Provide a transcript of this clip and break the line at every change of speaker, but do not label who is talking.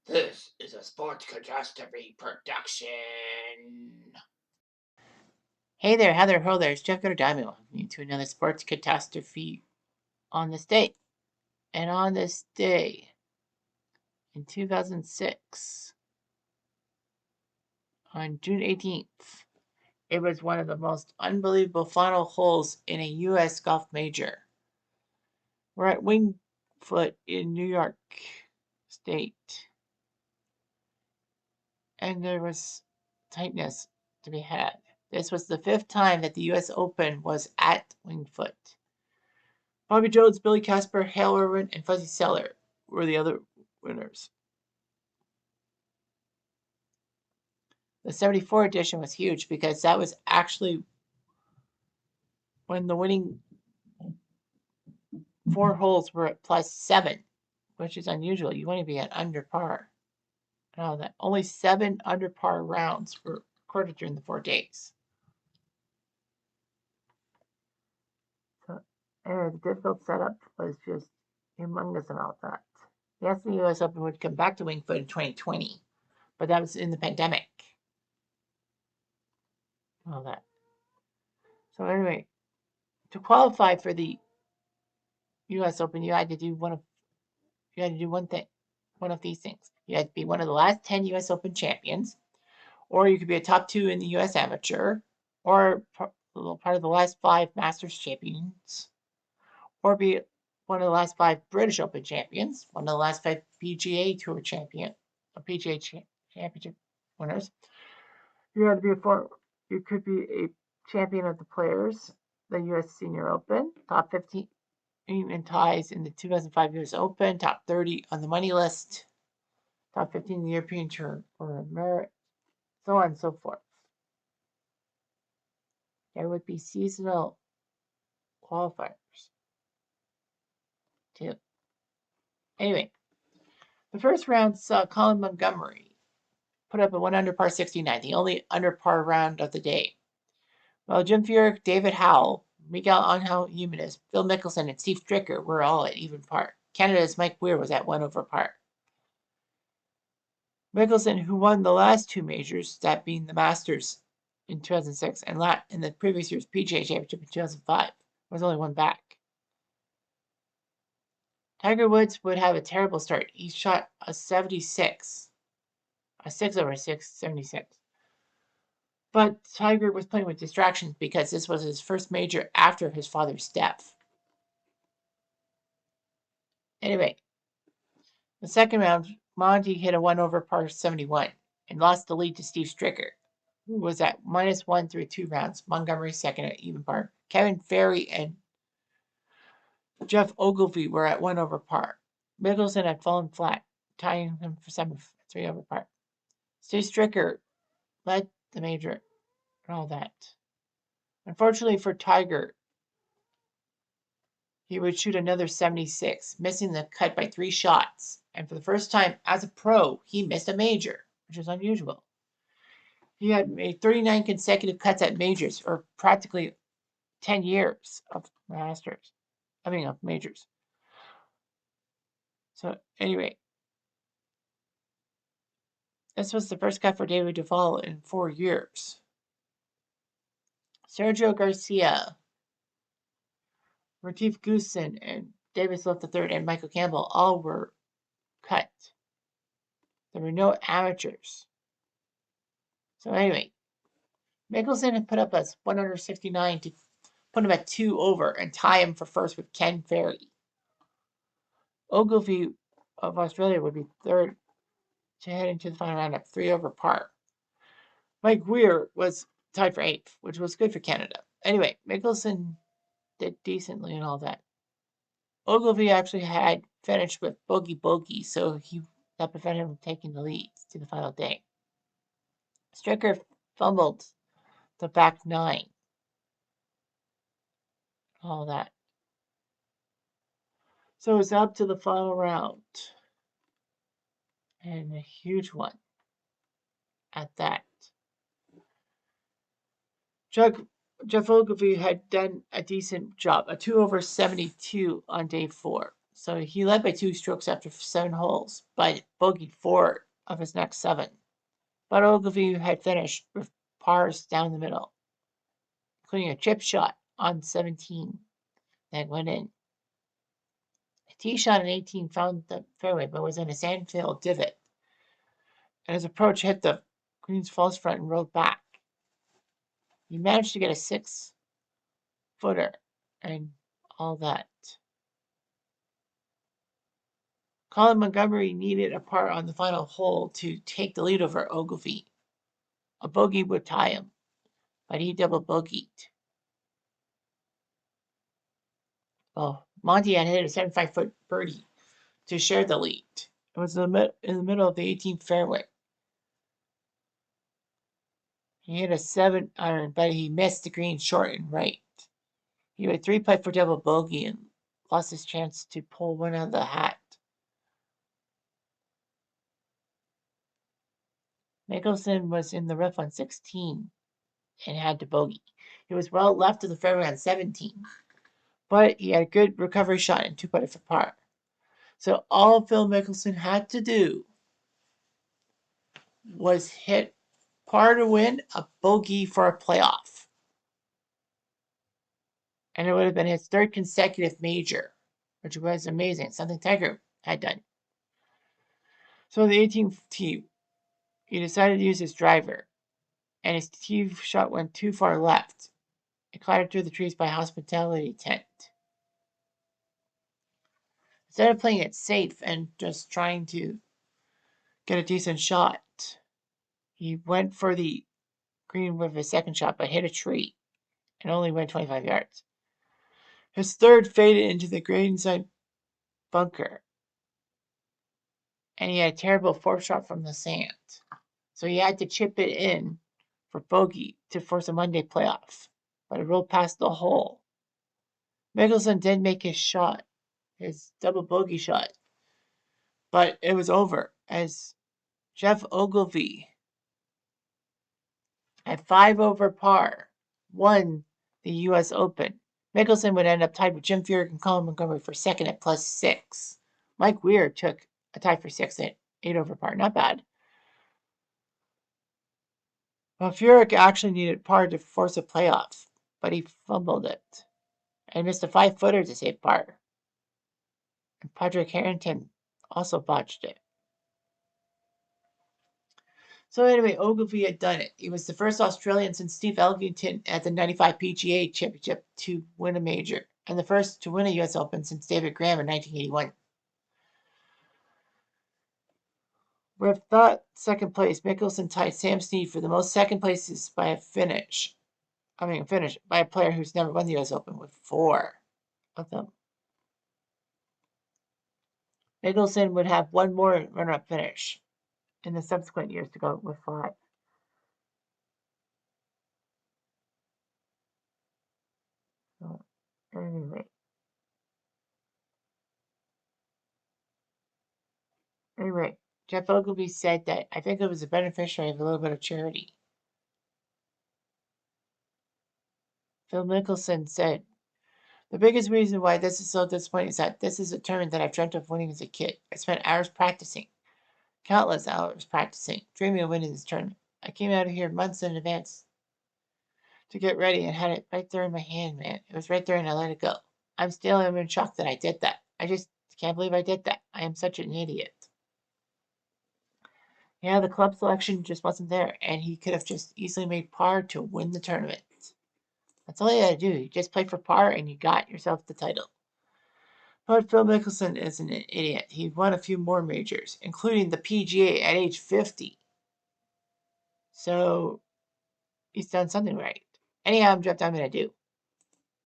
This is a Sports Catastrophe production.
Hey there, how there, ho there, it's Jeff Gutter Diamond. Welcome to another Sports Catastrophe on this day. And on this day, in 2006, on June 18th, it was one of the most unbelievable final holes in a U.S. golf major. We're at Winged Foot in New York State. And there was tightness to be had. This was the fifth time that the U.S. Open was at Winged Foot. Bobby Jones, Billy Casper, Hale Irwin, and Fuzzy Seller were the other winners. The 74 edition was huge because that was actually when the winning 4 holes were at +7, which is unusual. You want to be at under par. No, that only 7 under par rounds were recorded during the 4 days. So, the difficult setup was just humongous about that. Yes, the U.S. Open would come back to Winged Foot in 2020, but that was in the pandemic. All that. So anyway, to qualify for the U.S. Open, you had to do one of these things. You had to be one of the last 10 U.S. Open champions, or you could be a top 2 in the U.S. Amateur, or part of the last 5 Masters champions, or be one of the last 5 British Open champions, one of the last 5 PGA Tour championship winners. You had to be you could be a champion of the Players, the U.S. Senior Open, top 15 in ties in the 2005 U.S. Open, top 30 on the money list, top 15 in the European Tour or merit, so on and so forth. There would be seasonal qualifiers too. Anyway, the first round saw Colin Montgomery put up a 1 under par 69, the only under par round of the day. While Jim Furyk, David Howell, Miguel Angel Jimenez, Phil Mickelson, and Steve Stricker were all at even par. Canada's Mike Weir was at 1 over par. Mickelson, who won the last 2 majors, that being the Masters in 2006 and the previous year's PGA Championship in 2005, was only 1 back. Tiger Woods would have a terrible start. He shot a 76, a 6 over 6, 76. But Tiger was playing with distractions because this was his first major after his father's death. Anyway, the second round, Monty hit a 1 over par 71 and lost the lead to Steve Stricker, who was at -1 through 2 rounds. Montgomery second at even par. Kevin Ferry and Jeff Ogilvy were at 1 over par. Mickelson had fallen flat, tying him for 3 over par. Steve Stricker led the major and all that. Unfortunately for Tiger, he would shoot another 76, missing the cut by 3 shots. And for the first time as a pro, he missed a major, which is unusual. He had made 39 consecutive cuts at majors, or practically 10 years of of majors. So anyway, this was the first cut for David Duval in 4 years. Sergio Garcia, Retief Goosen, and David Sloat III and Michael Campbell all were cut. There were no amateurs. So anyway, Mickelson had put up a 169 to put him at 2 over and tie him for first with Ken Ferry. Ogilvy of Australia would be third to head into the final round at 3 over par. Mike Weir was tied for 8th, which was good for Canada. Anyway, Mickelson did decently and all that. Ogilvy actually had finished with bogey, so that prevented him from taking the lead to the final day. Stricker fumbled the back 9. All that. So it's up to the final round. And a huge one at that. Jeff Ogilvy had done a decent job, a 2 over 72 on day 4. So he led by 2 strokes after 7 holes, but bogeyed 4 of his next 7. But Ogilvy had finished with pars down the middle, including a chip shot on 17 that went in. A tee shot on 18 found the fairway, but was in a sand-filled divot, and his approach hit the green's false front and rolled back. He managed to get a 6-footer and all that. Colin Montgomery needed a par on the final hole to take the lead over Ogilvy. A bogey would tie him, but he double bogeyed. Well, Monty had hit a 75-foot birdie to share the lead. It was in the middle of the 18th fairway. He hit a 7-iron, but he missed the green short and right. He had 3-putt for double bogey and lost his chance to pull one out of the hat. Mickelson was in the rough on 16 and had to bogey. He was well left of the fairway on 17, but he had a good recovery shot and 2-putted for par. So all Phil Mickelson had to do was hit par to win, a bogey for a playoff. And it would have been his 3rd consecutive major, which was amazing, something Tiger had done. So the 18th tee, he decided to use his driver, and his tee shot went too far left. It clattered through the trees by a hospitality tent. Instead of playing it safe and just trying to get a decent shot, he went for the green with his 2nd shot, but hit a tree and only went 25 yards. His 3rd faded into the greenside bunker, and he had a terrible 4th shot from the sand. So he had to chip it in for bogey to force a Monday playoff, but it rolled past the hole. Mickelson did make his shot, his double bogey shot, but it was over as Jeff Ogilvy at 5 over par won the U.S. Open. Mickelson would end up tied with Jim Furyk and Colin Montgomery for 2nd at +6. Mike Weir took a tie for 6th at 8 over par. Not bad. Well, Furyk actually needed par to force a playoff, but he fumbled it and missed a 5-footer to save par. And Padraig Harrington also botched it. So anyway, Ogilvy had done it. He was the first Australian since Steve Elgington at the 95 PGA Championship to win a major, and the first to win a U.S. Open since David Graham in 1981. With that 2nd place, Mickelson tied Sam Snead for the most 2nd places by a finish by a player who's never won the U.S. Open with 4 of them. Mickelson would have one more runner-up finish in the subsequent years to go with 5. So, anyway, Jeff Ogilvy said that I think it was a beneficiary of a little bit of charity. Phil Mickelson said, the biggest reason why this is so disappointing is that this is a tournament that I've dreamt of winning as a kid. I spent hours practicing, countless hours practicing, dreaming of winning this tournament. I came out of here months in advance to get ready and had it right there in my hand, man. It was right there and I let it go. I'm still in shock that I did that. I just can't believe I did that. I am such an idiot. Yeah, the club selection just wasn't there, and he could have just easily made par to win the tournament. That's all you had to do. You just play for par and you got yourself the title. But Phil Mickelson is an idiot. He won a few more majors, including the PGA at age 50. So he's done something right. Anyhow, I'm Jeff Diamond. I do.